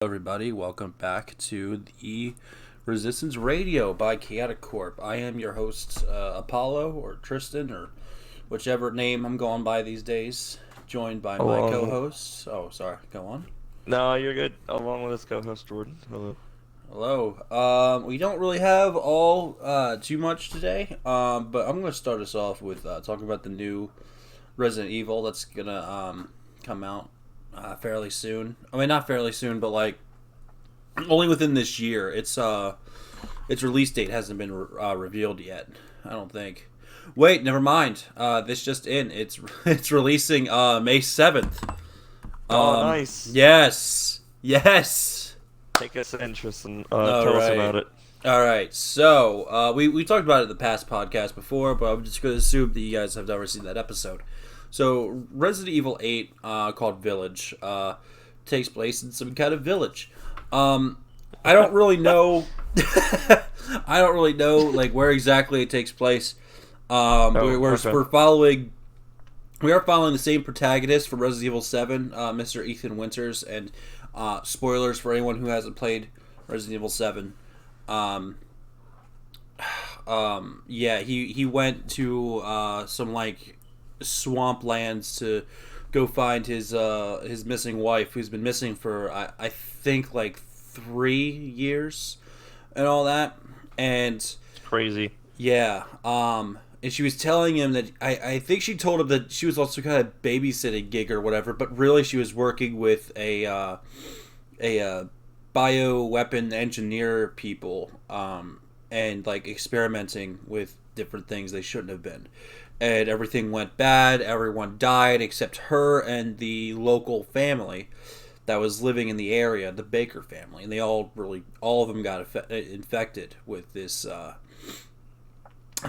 Everybody, welcome back to the Resistance Radio by Chaotic Corp. I am your host, Apollo, or Tristan, or whichever name I'm going by these days, joined by my Along, co-hosts. Oh, sorry, go on. no, you're good. Along with his co-host Jordan. Hello. Hello. We don't really have all too much today, but I'm going to start us off with talking about the new Resident Evil that's going to come out fairly soon. I mean, not fairly soon, but like only within this year. Its release date hasn't been revealed yet. I don't think. Wait, never mind. This just in. It's releasing May 7th. Oh, nice. Yes. Take us in, Tristan. All Tell us right. about it. All right. So we talked about it in the past podcast before, but I'm just going to assume that you guys have never seen that episode. So Resident Evil 8, called Village, takes place in some kind of village. I don't really know. I don't really know like where exactly it takes place. Okay. We are following the same protagonist for Resident Evil 7, Mr. Ethan Winters, and spoilers for anyone who hasn't played Resident Evil 7. Yeah, he went to some like swamp lands to go find his missing wife, who's been missing for I think like 3 years and all that. And It's crazy. yeah, and she was telling him that I think she told him that she was also kind of babysitting gig or whatever, but really she was working with a bio weapon engineer people, and like experimenting with different things they shouldn't have been. And everything went bad. Everyone died except her and the local family that was living in the area, the Baker family, and all of them got infected with this. I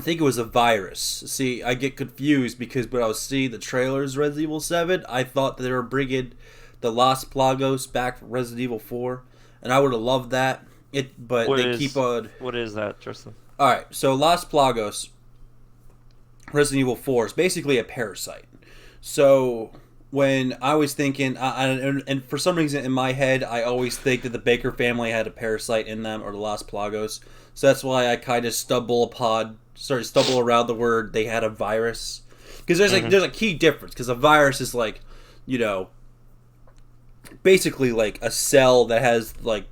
think it was a virus. See, I get confused because when I was seeing the trailers, Resident Evil 7, I thought that they were bringing the Los Plagos back from Resident Evil 4, and I would have loved that. But they keep on. What is that, Tristan? All right, so Los Plagos, Resident Evil 4 is basically a parasite. So when I was thinking, and for some reason in my head, I always think that the Baker family had a parasite in them, or the Los Plagos. So that's why I kind of stumble around the word they had a virus. Because there's a key difference. Because a virus is like, you know, basically like a cell that has like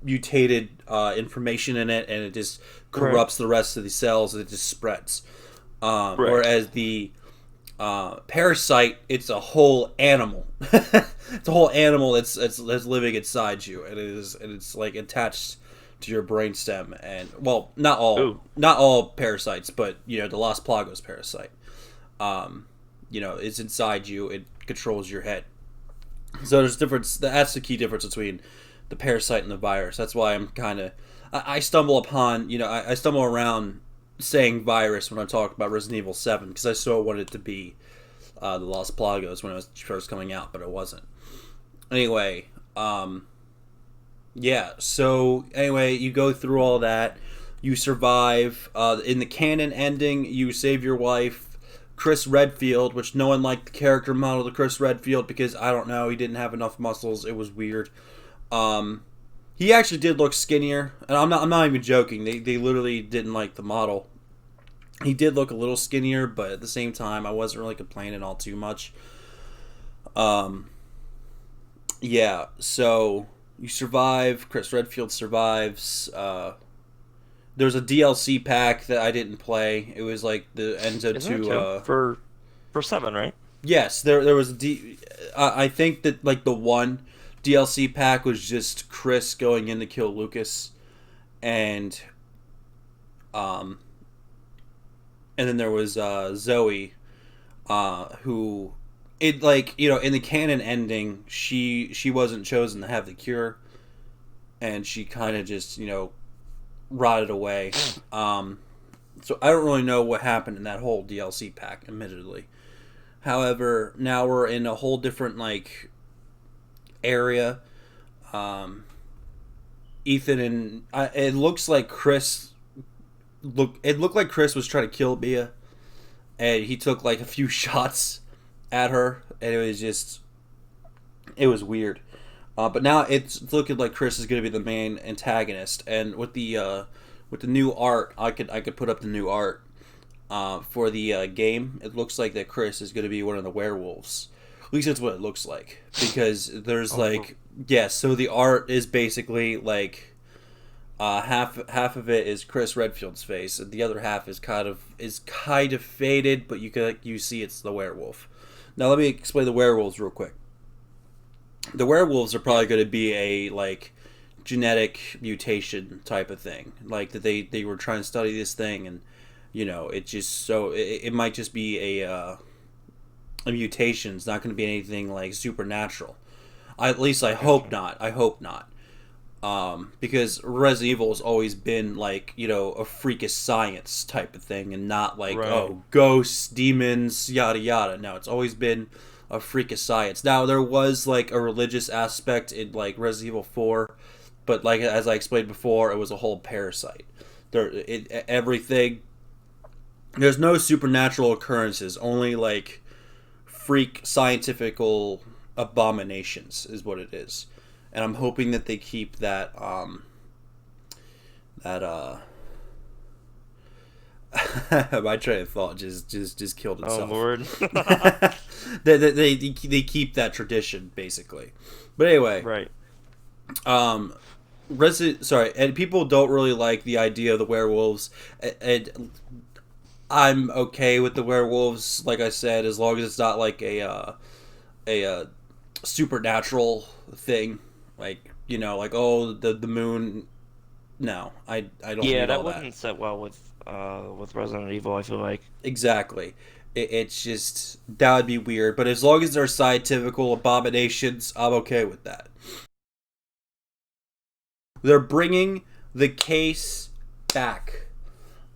mutated information in it, and it just corrupts the rest of the cells, and it just spreads. Whereas the parasite, it's a whole animal. It's a whole animal that's living inside you, and it's like attached to your brainstem. And well, not all parasites, but you know the Los Plagos parasite. It's inside you. It controls your head. So there's difference. That's the key difference between the parasite and the virus. That's why I'm kind of I stumble upon I stumble around saying virus when I talk about Resident Evil 7 because I so wanted it to be the Los Plagos when it was first coming out, but it wasn't. Anyway, yeah. So anyway, you go through all that. You survive. In the canon ending, you save your wife. Chris Redfield, which no one liked the character model of Chris Redfield because I don't know, he didn't have enough muscles. It was weird. He actually did look skinnier, and I'm not even joking. They literally didn't like the model. He did look a little skinnier, but at the same time, I wasn't really complaining all too much. Yeah. So you survive. Chris Redfield survives. There's a DLC pack that I didn't play. It was like the Enzo Isn't 2. it for 7, right? Yes, there was I think that like the one DLC pack was just Chris going in to kill Lucas, and then there was Zoe, who in the canon ending she wasn't chosen to have the cure, and she kind of just rotted away. So I don't really know what happened in that whole DLC pack, admittedly. However, now we're in a whole different like area. Ethan and it looks like Chris. It looked like Chris was trying to kill Mia, and he took like a few shots at her, and it was weird. But now it's looking like Chris is going to be the main antagonist, and with the new art, I could put up the new art for the game. It looks like that Chris is going to be one of the werewolves. At least that's what it looks like, because there's so the art is basically like half of it is Chris Redfield's face, and the other half is kind of faded, but you see it's the werewolf. Now let me explain the werewolves real quick. The werewolves are probably going to be a like genetic mutation type of thing, like that they were trying to study this thing, and it just it might just be a mutation. It's not going to be anything like supernatural. At least I hope not. Because Resident Evil has always been like a freakish science type of thing, and not like ghosts, demons, yada yada. No, it's always been a freakish science. Now there was like a religious aspect in like Resident Evil 4, but like as I explained before, it was a whole parasite. Everything. There's no supernatural occurrences, only like freak scientifical abominations is what it is. And I'm hoping that they keep that my train of thought just killed itself. Oh Lord. they keep that tradition basically. But anyway, right. And people don't really like the idea of the werewolves, and I'm okay with the werewolves, like I said, as long as it's not like a supernatural thing, like like the moon. No, I don't. Yeah, need that all wouldn't set well with Resident Evil. I feel like exactly. It's just that would be weird, but as long as they're scientifical abominations, I'm okay with that. They're bringing the case back.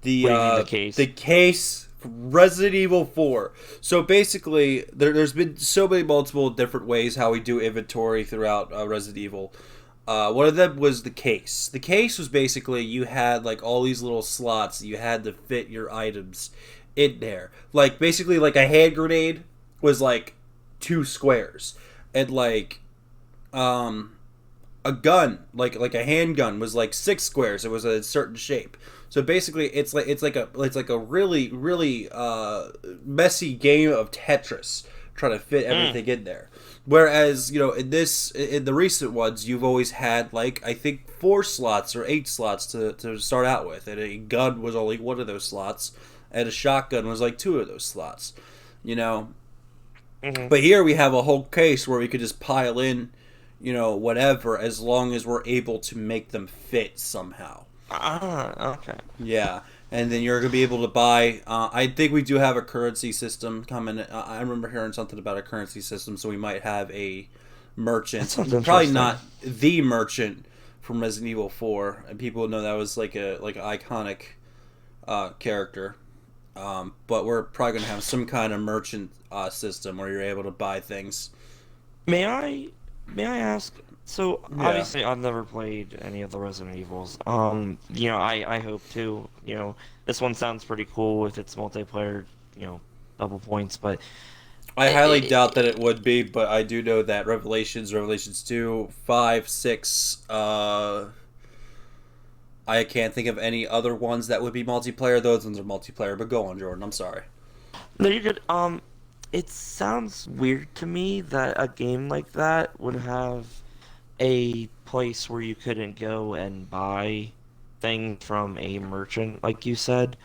The case from Resident Evil 4. So basically, there's been so many multiple different ways how we do inventory throughout Resident Evil. One of them was the case. The case was basically you had like all these little slots that you had to fit your items in there. Like basically like a hand grenade was like 2 squares, and like a gun like a handgun was like 6 squares. It was a certain shape. So basically, it's like a really messy game of Tetris trying to fit everything in there. Whereas in the recent ones, you've always had like I think 4 slots or 8 slots to start out with, and a gun was only one of those slots, and a shotgun was like 2 of those slots. But here we have a whole case where we could just pile in, whatever, as long as we're able to make them fit somehow. Okay. Yeah, and then you're going to be able to buy... I think we do have a currency system coming. I remember hearing something about a currency system, so we might have a merchant. Probably not the merchant from Resident Evil 4, and people know that was like an iconic character. But we're probably going to have some kind of merchant system where you're able to buy things. May I ask? So obviously, I've never played any of the Resident Evils. I hope to. This one sounds pretty cool if it's multiplayer. Double points, but I highly doubt that it would be. But I do know that Revelations 2, 5, 6. I can't think of any other ones that would be multiplayer. Those ones are multiplayer. But go on, Jordan. I'm sorry. No, you're good. It sounds weird to me that a game like that would have a place where you couldn't go and buy things from a merchant, like you said.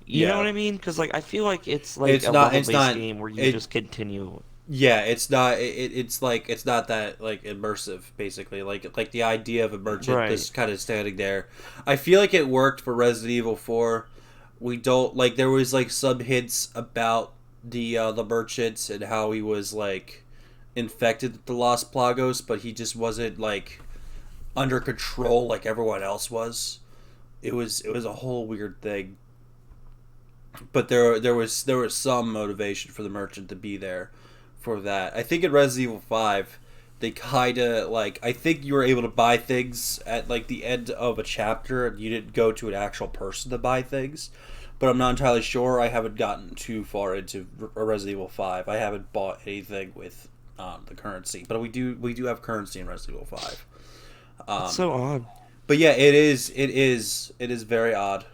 You know what I mean? Because like I feel like it's like a level-based game where you just continue. Yeah, it's not. It's like it's not that like immersive. Basically, like the idea of a merchant just kind of standing there. I feel like it worked for Resident Evil 4. We don't like there was like some hints about the merchant and how he was like infected with the Los Plagos, but he just wasn't like under control like everyone else was. It was a whole weird thing. But there was some motivation for the merchant to be there for that. I think in Resident Evil 5 they kind of like I think you were able to buy things at like the end of a chapter and you didn't go to an actual person to buy things. But I'm not entirely sure. I haven't gotten too far into Resident Evil 5. I haven't bought anything with the currency, but we do have currency in Resident Evil 5. It's so odd. But yeah, it is very odd.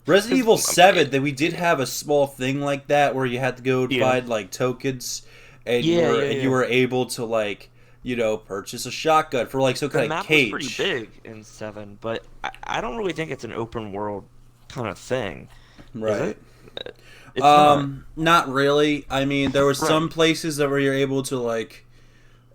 Resident Evil 7, that we did have a small thing like that where you had to go and find like tokens, and you were able to like purchase a shotgun for like some kind of cage. The map was pretty big in 7, but I don't really think it's an open world kind of thing. Right. It's not really. I mean, there were some places that where you're able to like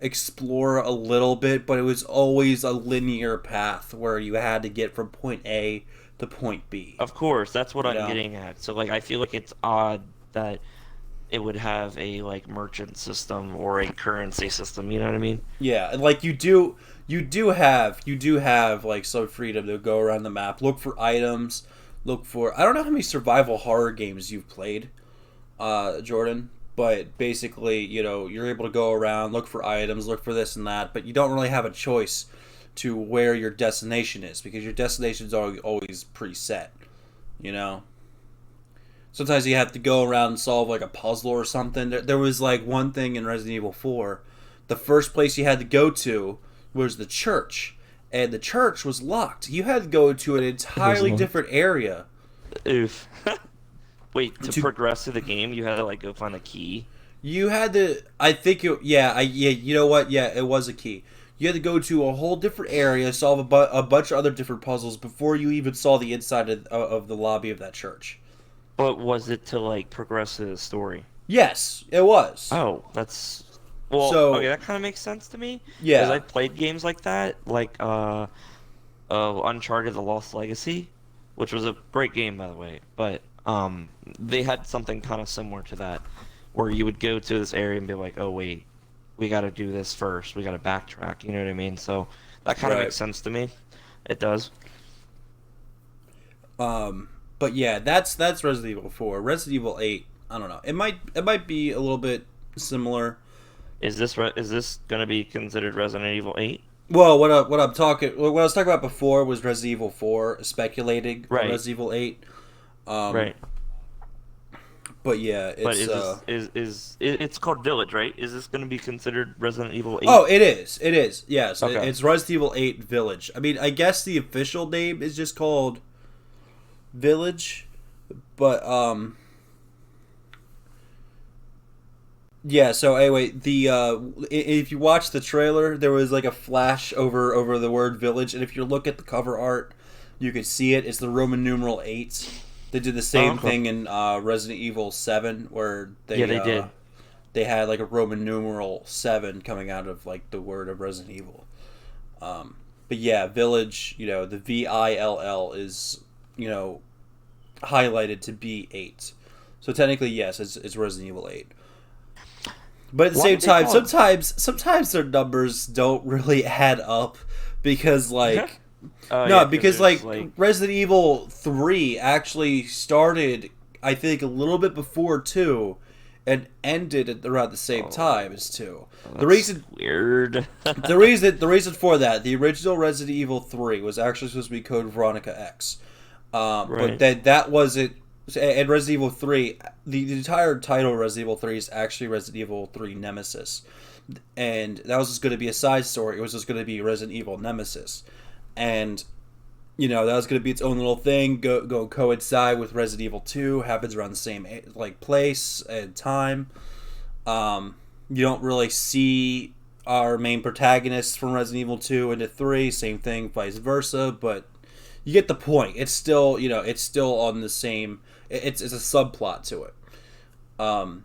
explore a little bit, but it was always a linear path where you had to get from point A to point B. Of course, that's what I'm getting at. So like I feel like it's odd that it would have a like merchant system or a currency system, you know what I mean? Yeah, and like you do have like some freedom to go around the map, look for items, look for I don't know how many survival horror games you've played, Jordan, but basically, you're able to go around, look for items, look for this and that, but you don't really have a choice to where your destination is because your destination's always preset, Sometimes you have to go around and solve like a puzzle or something. There was like one thing in Resident Evil 4. The first place you had to go to was the church. And the church was locked. You had to go to an entirely different area. Oof. Wait, to progress through the game, you had to like go find a key? You had to, I think, you know what? Yeah, it was a key. You had to go to a whole different area, solve a bunch of other different puzzles before you even saw the inside of the lobby of that church. But was it to like progress through the story? Yes, it was. Oh, that's okay. That kind of makes sense to me. Yeah, because I played games like that, like Uncharted: The Lost Legacy, which was a great game by the way. But they had something kind of similar to that, where you would go to this area and be like, oh wait, we got to do this first. We got to backtrack. You know what I mean? So that kind of makes sense to me. It does. But yeah, that's Resident Evil 4. Resident Evil 8, I don't know. It might be a little bit similar. Is this going to be considered Resident Evil 8? Well, what I was talking about before was Resident Evil 4 speculating on Resident Evil 8. Right. But yeah, it's it's called Village, right? Is this going to be considered Resident Evil 8? Oh, it is. It is. Yes, okay. It's Resident Evil 8 Village. I mean, I guess the official name is just called Village, but yeah. So anyway, if you watch the trailer, there was like a flash over the word Village, and if you look at the cover art, you could see it. It's the Roman numeral 8. They did the same thing in Resident Evil 7, where they did. They had like a Roman numeral 7 coming out of like the word of Resident Evil. But yeah, Village. The VILL is highlighted to be 8. So technically, yes, it's Resident Evil 8. But at the same time, sometimes their numbers don't really add up because like. Because like Resident Evil 3 actually started, I think, a little bit before 2 and ended at around the same time as 2. The reason the reason for that, the original Resident Evil 3 was actually supposed to be Code Veronica X. But then that wasn't, and Resident Evil 3, the entire title of Resident Evil 3 is actually Resident Evil 3 Nemesis. And that was just going to be a side story. It was just going to be Resident Evil Nemesis. And, that was going to be its own little thing, go coincide with Resident Evil 2, happens around the same like place and time. You don't really see our main protagonists from Resident Evil 2 into 3, same thing, vice versa, but you get the point. It's still, it's still on the same, it's a subplot to it. But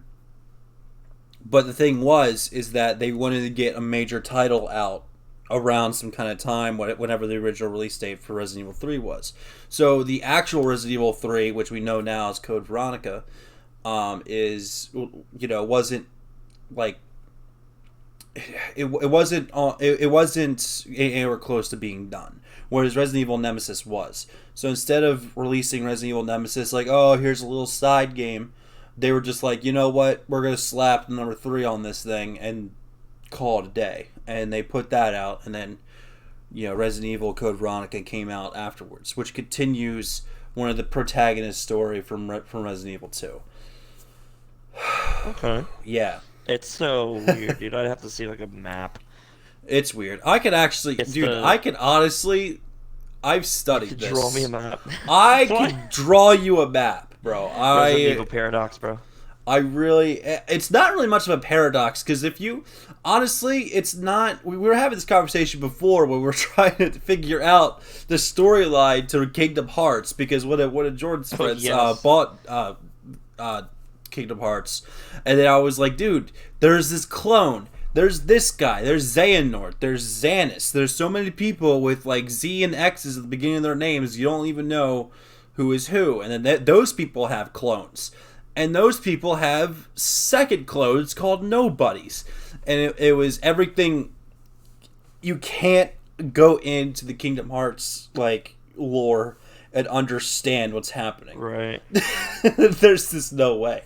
the thing is that they wanted to get a major title out around some kind of time, whenever the original release date for Resident Evil 3 was. So the actual Resident Evil 3, which we know now as Code Veronica, wasn't like it wasn't anywhere close to being done. Whereas Resident Evil Nemesis was. So instead of releasing Resident Evil Nemesis like, oh, here's a little side game, they were just like, you know what, we're gonna slap number 3 on this thing and call it a day. And they put that out, and then Resident Evil Code Veronica came out afterwards, which continues one of the protagonist story from Resident Evil 2. Okay. Yeah. It's so weird, dude. I'd have to see like a map. It's weird. I could actually, It's dude. the I could honestly. I've You studied could draw me a this. map. I What? could draw you a map, bro. Resident Evil Paradox, bro. I really, it's not really much of a paradox because if you, honestly, it's not. We were having this conversation before when we were trying to figure out the storyline to Kingdom Hearts because one of Jordan's friends bought Kingdom Hearts, and then I was like, dude, there's this clone. There's this guy. There's Xehanort. There's Xanis. There's so many people with like Z and X's at the beginning of their names. You don't even know who is who, and then those people have clones. And those people have second clones called nobodies. And it was everything. You can't go into the Kingdom Hearts like lore and understand what's happening. Right. There's just no way.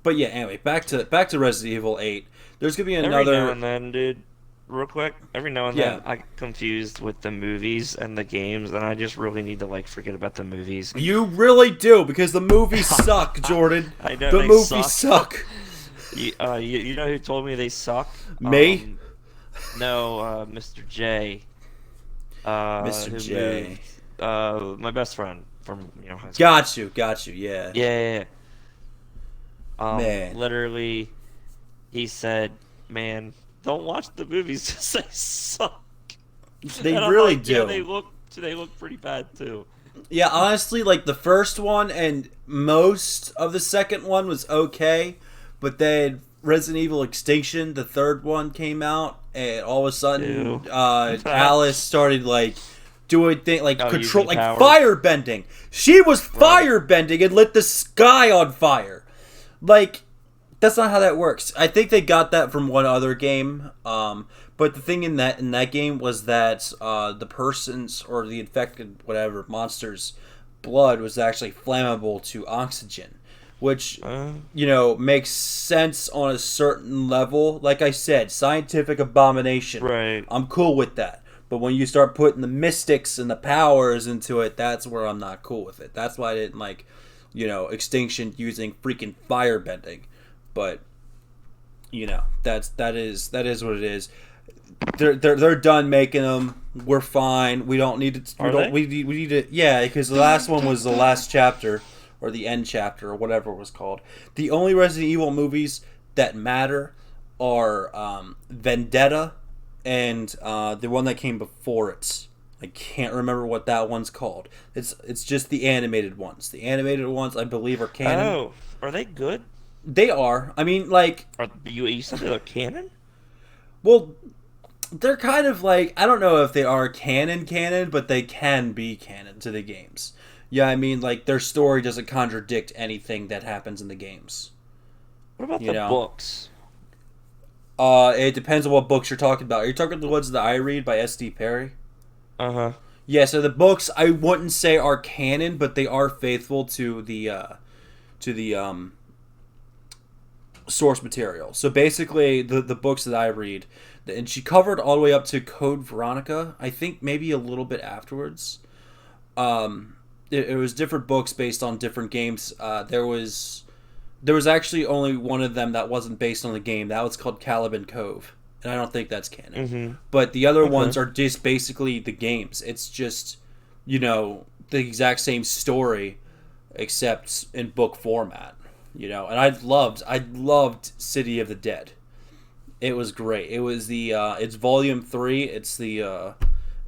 But yeah, anyway, back to Resident Evil 8. There's gonna be another. Every now and then, dude. Real quick, every now and then I get confused with the movies and the games, and I just really need to like forget about the movies. You really do because the movies suck, Jordan. I know the movies suck. You know who told me they suck? Me? No, Mr. J. Mr. J. My best friend from high school. Got you. Yeah. Yeah. Man. Literally, he said, "Man, don't watch the movies because they suck." They really do. Yeah, they look pretty bad too. Yeah, honestly, like the first one and most of the second one was okay, but then Resident Evil Extinction, the third one came out, and all of a sudden, Alice started like doing things like control, like fire bending. She was fire bending and lit the sky on fire. Like, that's not how that works. I think they got that from one other game. But the thing in that game was that the person's or the infected whatever monster's blood was actually flammable to oxygen, which makes sense on a certain level. Like I said, scientific abomination. Right. I'm cool with that. But when you start putting the mystics and the powers into it, that's where I'm not cool with it. That's why I didn't like, Extinction using freaking fire bending. But that is what it is. They're done making them. We're fine. We don't need to. We need to. Yeah, because the last one was the last chapter or the end chapter or whatever it was called. The only Resident Evil movies that matter are Vendetta and the one that came before it. I can't remember what that one's called. It's just the animated ones. The animated ones, I believe, are canon. Oh, are they good? They are. I mean, like... You said they're canon? Well, they're kind of like... I don't know if they are canon, but they can be canon to the games. Yeah, I mean, like, their story doesn't contradict anything that happens in the games. What about the books? It depends on what books you're talking about. Are you talking about the ones that I read by S.D. Perry? Uh-huh. Yeah, so the books, I wouldn't say are canon, but they are faithful to the source material. So basically, the books that I read, and she covered all the way up to Code Veronica, I think maybe a little bit afterwards. It was different books based on different games. There was actually only one of them that wasn't based on the game. That was called Caliban Cove. And I don't think that's canon. Mm-hmm. But the other ones are just basically the games. It's just, the exact same story, except in book format. And I loved City of the Dead. It was great. It was it's volume 3. It's the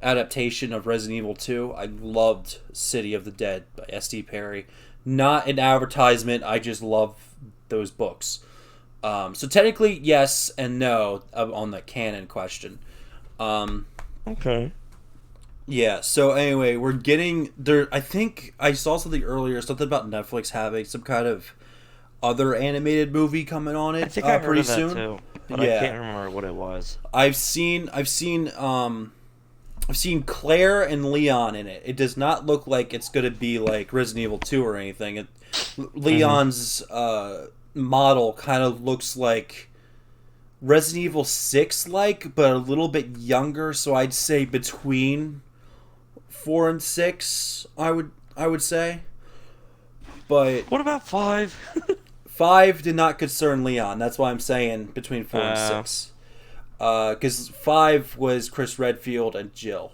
adaptation of Resident Evil 2. I loved City of the Dead by S.D. Perry. Not an advertisement. I just love those books. So technically, yes and no on the canon question. Okay. Yeah, so anyway, we're getting there. I think I saw something earlier, something about Netflix having some kind of other animated movie coming on it. I think I heard pretty of that soon. too, but I can't remember what it was. I've seen Claire and Leon in it. It does not look like it's going to be like Resident Evil 2 or anything. Leon's model kind of looks like Resident Evil 6 but a little bit younger, so I'd say between 4 and 6 I would say. But what about 5? 5 did not concern Leon. That's why I'm saying between 4 and 6. Because 5 was Chris Redfield and Jill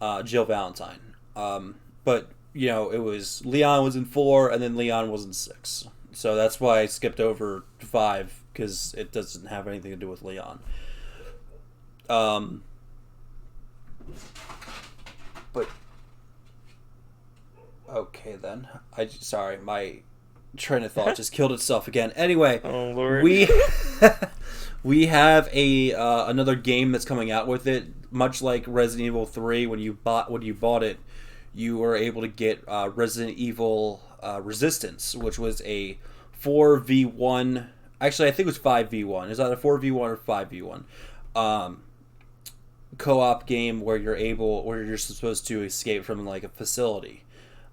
Valentine. But it was Leon was in 4, and then Leon was in 6. So that's why I skipped over 5, because it doesn't have anything to do with Leon. But okay then. Sorry, my train of thought just killed itself again. Anyway, oh Lord, we have another game that's coming out with it. Much like Resident Evil 3, when you bought it, you were able to get Resident Evil Resistance, which was a 4v1. Actually, I think it was 5v1. Is that a 4v1 or 5v1? Co-op game where you're supposed to escape from like a facility,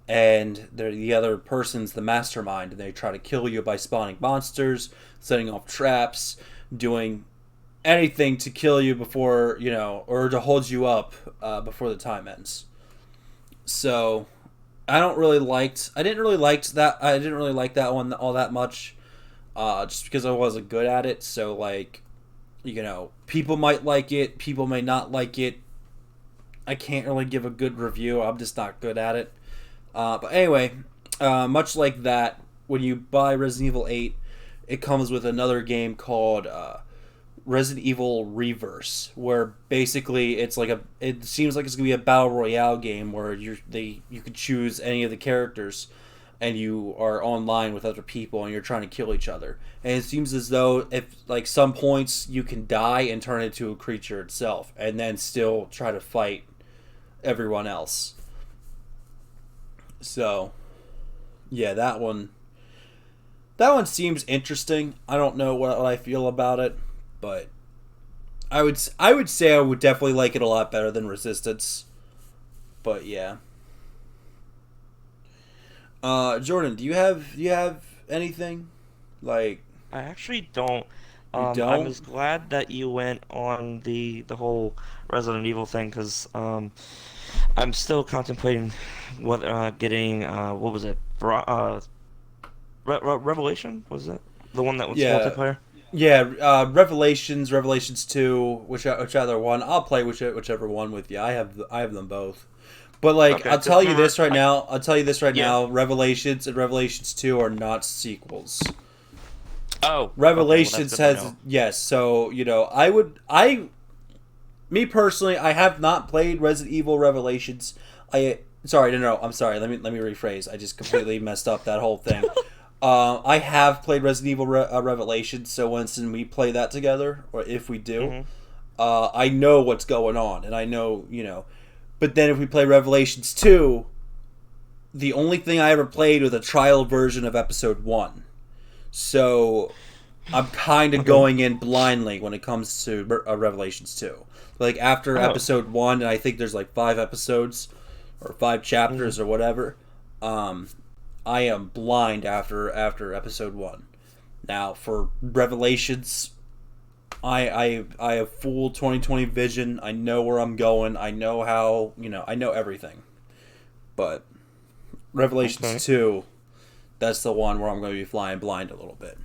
and the other person's the mastermind, and they try to kill you by spawning monsters, setting off traps, doing anything to kill you before or to hold you up before the time ends. So I didn't really like that one all that much, just because I wasn't good at it. So like, people might like it, people may not like it. I can't really give a good review. I'm just not good at it. But anyway, much like that, when you buy Resident Evil 8, it comes with another game called Resident Evil Reverse, where basically it seems like it's gonna be a battle royale game where you could choose any of the characters, and you are online with other people and you're trying to kill each other. And it seems as though if like some points you can die and turn into a creature itself, and then still try to fight everyone else. So yeah, that one seems interesting. I don't know what I feel about it, but I would say I would definitely like it a lot better than Resistance. But yeah. Jordan, do you have anything? Like, I actually don't. You don't? I was glad that you went on the whole Resident Evil thing, because I'm still contemplating getting what was it? Revelation, was it the one that was multiplayer? Yeah, Revelations 2, whichever one. I'll play whichever one with you. I have them both. But like, Okay, I'll tell you this right now. now. Revelations and Revelations 2 are not sequels. Oh, Revelations okay, well, that's good to has know. yes. So me personally, I have not played Resident Evil Revelations. Sorry, no, I'm sorry. Let me rephrase. I just completely messed up that whole thing. I have played Resident Evil Revelations, so once we play that together, or if we do, I know what's going on, and I know, But then if we play Revelations 2, the only thing I ever played was a trial version of Episode 1. So I'm kind of going in blindly when it comes to Revelations 2. Like, after Episode 1, and I think there's like 5 episodes, or 5 chapters, or whatever, I am blind after Episode 1. Now, for Revelations, I have full 2020 vision. I know where I'm going. I know how, I know everything. But Revelations 2, that's the one where I'm going to be flying blind a little bit.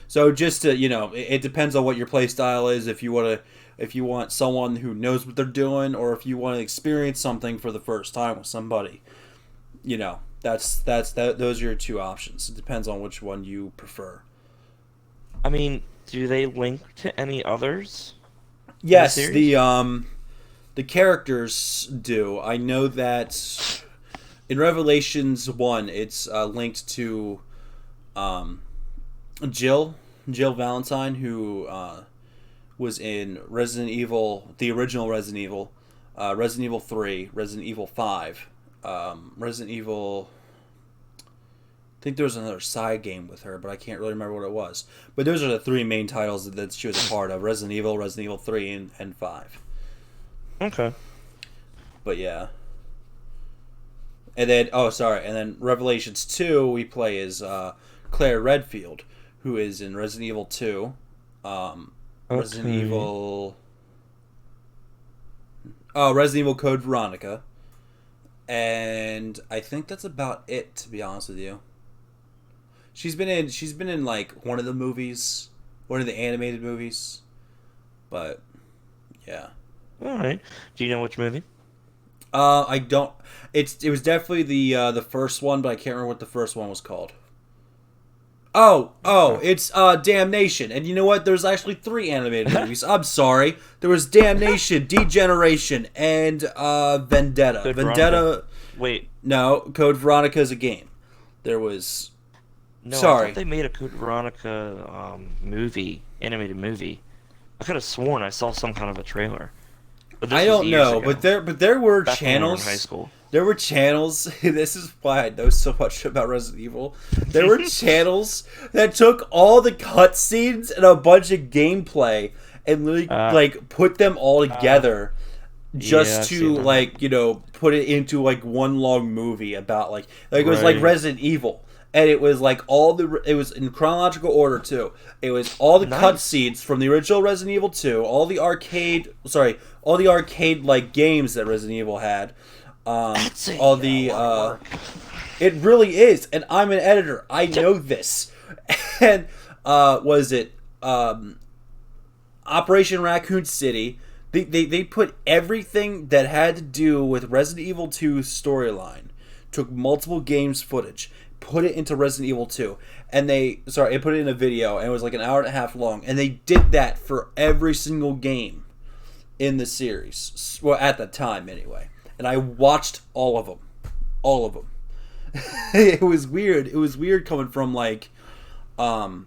So just to, it depends on what your play style is. If you want someone who knows what they're doing, or if you want to experience something for the first time with somebody, those are your two options. It depends on which one you prefer. I mean, do they link to any others? Yes, the characters do. I know that in Revelations 1, it's linked to Jill Valentine, who was in Resident Evil, the original Resident Evil, Resident Evil 3, Resident Evil 5, Resident Evil. I think there was another side game with her, but I can't really remember what it was. But those are the 3 main titles that she was a part of: Resident Evil 3, and 5. Okay. But yeah. And then Revelations 2, we play as Claire Redfield, who is in Resident Evil 2, Resident Evil Code Veronica, and I think that's about it, to be honest with you. she's been in like one of the movies, one of the animated movies, but yeah. All right. Do you know which movie? I don't. It was definitely the first one, but I can't remember what the first one was called. Oh, it's Damnation. And you know what? There's actually 3 animated movies. I'm sorry. There was Damnation, Degeneration, and Vendetta. Code Vendetta. Veronica. Wait. No, Code Veronica is a game. There was. No, I Sorry. thought they made a Code Veronica movie, animated movie. I could have sworn I saw some kind of a trailer. But this I was don't years know, ago, but there were back when we were in channels. high school. There were channels. This is why I know so much about Resident Evil. There were channels that took all the cutscenes and a bunch of gameplay and literally like put them all together just to like put it into like one long movie about like it was like Resident Evil. And it was like it was in chronological order too. It was all the cutscenes from the original Resident Evil 2, all the arcade like games that Resident Evil had. All the it really is, and I'm an editor. I know this. And was it Operation Raccoon City? They put everything that had to do with Resident Evil 2's storyline. Took multiple games footage, put it into Resident Evil 2, and I put it in a video, and it was like an hour and a half long, and they did that for every single game in the series. Well, at the time, anyway. And I watched all of them. It was weird. It was weird coming from like, graphics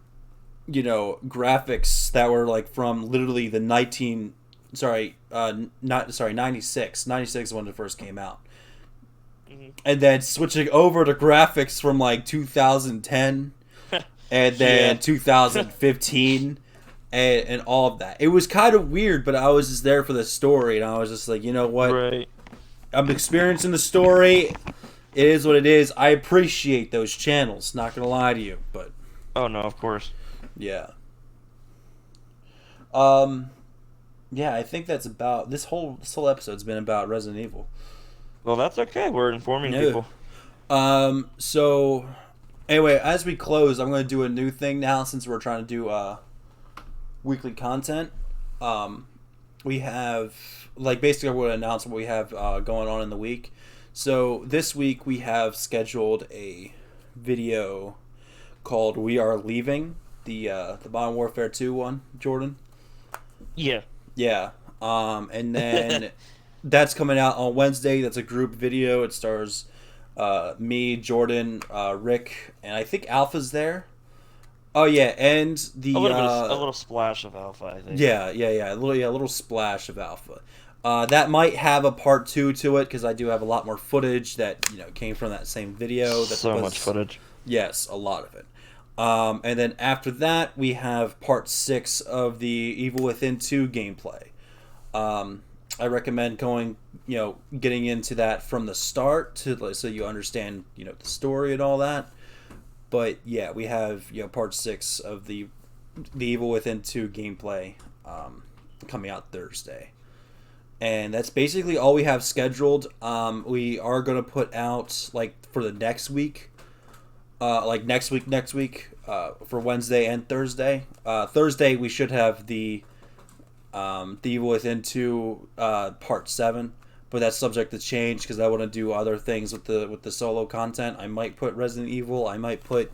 that were like from literally the 96. 96 when it first came out. And then switching over to graphics from like 2010 and then 2015 and all of that. It was kind of weird, but I was just there for the story, and I was just like, you know what? Right. I'm experiencing the story. It is what it is. I appreciate those channels, not gonna lie to you, but oh no, of course. Yeah. Yeah, I think that's about this whole episode's been about Resident Evil. Well, that's okay. We're informing people. So anyway, as we close, I'm going to do a new thing now since we're trying to do weekly content. We have basically I'm going to announce what we have going on in the week. So this week we have scheduled a video called "We Are Leaving," the Modern Warfare 2 one, Jordan. Yeah. Yeah. And then that's coming out on Wednesday. That's a group video. It stars me, Jordan, Rick, and I think Alpha's there. Oh yeah, and a little splash of Alpha, I think. Yeah, a little splash of Alpha. That might have a part 2 to it because I do have a lot more footage that came from that same video. Much footage. Yes, a lot of it. And then after that, we have part 6 of the Evil Within 2 gameplay. I recommend getting into that from the start so you understand, the story and all that. But yeah, we have part 6 of the Evil Within 2 gameplay coming out Thursday, and that's basically all we have scheduled. We are going to put out for the next week, next week for Wednesday and Thursday. Thursday we should have the Evil Within 2 part 7. But that's subject to change because I want to do other things with the solo content. I might put Resident Evil. I might put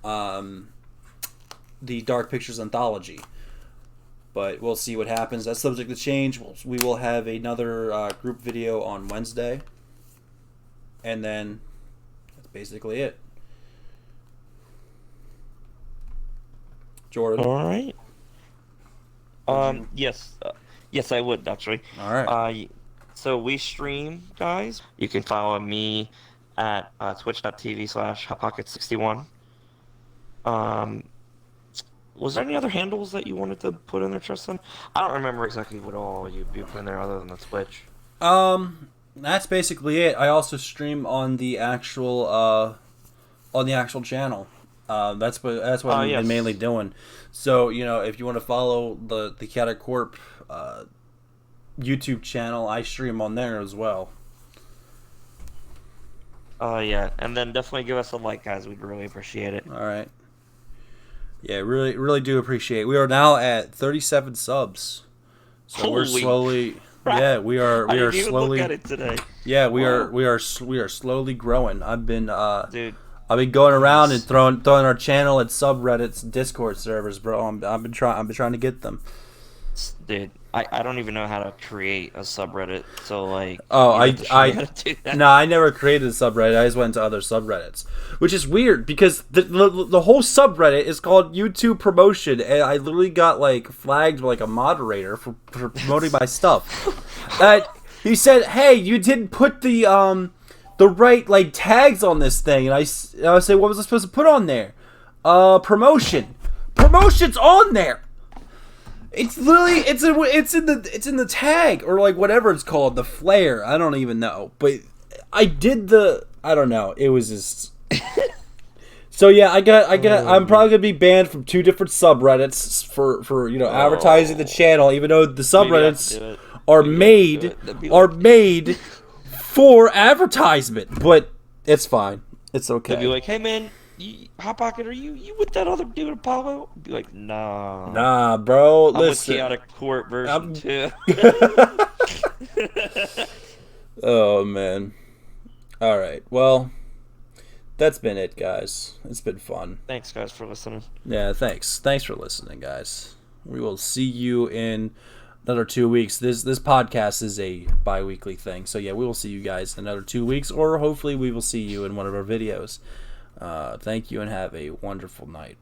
the Dark Pictures anthology. But we'll see what happens. That's subject to change. We will have another group video on Wednesday. And then that's basically it. Jordan. All right. Yes. Yes, I would, actually. All right. So we stream, guys. You can follow me at twitch.tv/hotpocket61. Was there any other handles that you wanted to put in there, Tristan? I don't remember exactly what all you put in there other than the Twitch. That's basically it. I also stream on the actual channel. That's what I've been mainly doing. So if you want to follow the Chaotic Corp YouTube channel, I stream on there as well. Yeah, and then definitely give us a like, guys. We'd really appreciate it. All right. Yeah, really do appreciate it. We are now at 37 subs. So we're Holy slowly crap! yeah, we I are didn't even look slowly at it today. yeah, Wow. we are slowly growing. Dude, I've been going around and nice. throwing our channel at subreddits and Discord servers, bro. I've been trying to get them. Dude, I don't even know how to create a subreddit, so like Oh, you'd have to show me how to do that. no, I never created a subreddit. I just went to other subreddits, which is weird because the whole subreddit is called YouTube promotion, and I literally got like flagged like a moderator for promoting my stuff. He said, "Hey, you didn't put the right like tags on this thing," and I say, "What was I supposed to put on there? Promotion. Promotion's on there." It's literally it's in the tag or like whatever it's called, the flare. I don't even know, but I don't know. It was just so yeah. I'm probably gonna be banned from 2 different subreddits for advertising the channel, even though the subreddits are made for advertisement. But it's fine. It's okay. They'd be like, "Hey man, Hot Pocket, are you with that other dude Apollo?" I'd be like, "Nah, Nah, bro. I'm with Listen. Chaotic Court version 2." Oh man. All right. Well, that's been it, guys. It's been fun. Thanks, guys, for listening. Yeah, thanks. Thanks for listening, guys. We will see you in another 2 weeks. This podcast is a bi-weekly thing. So yeah, we will see you guys in another 2 weeks, or hopefully we will see you in one of our videos. Thank you and have a wonderful night.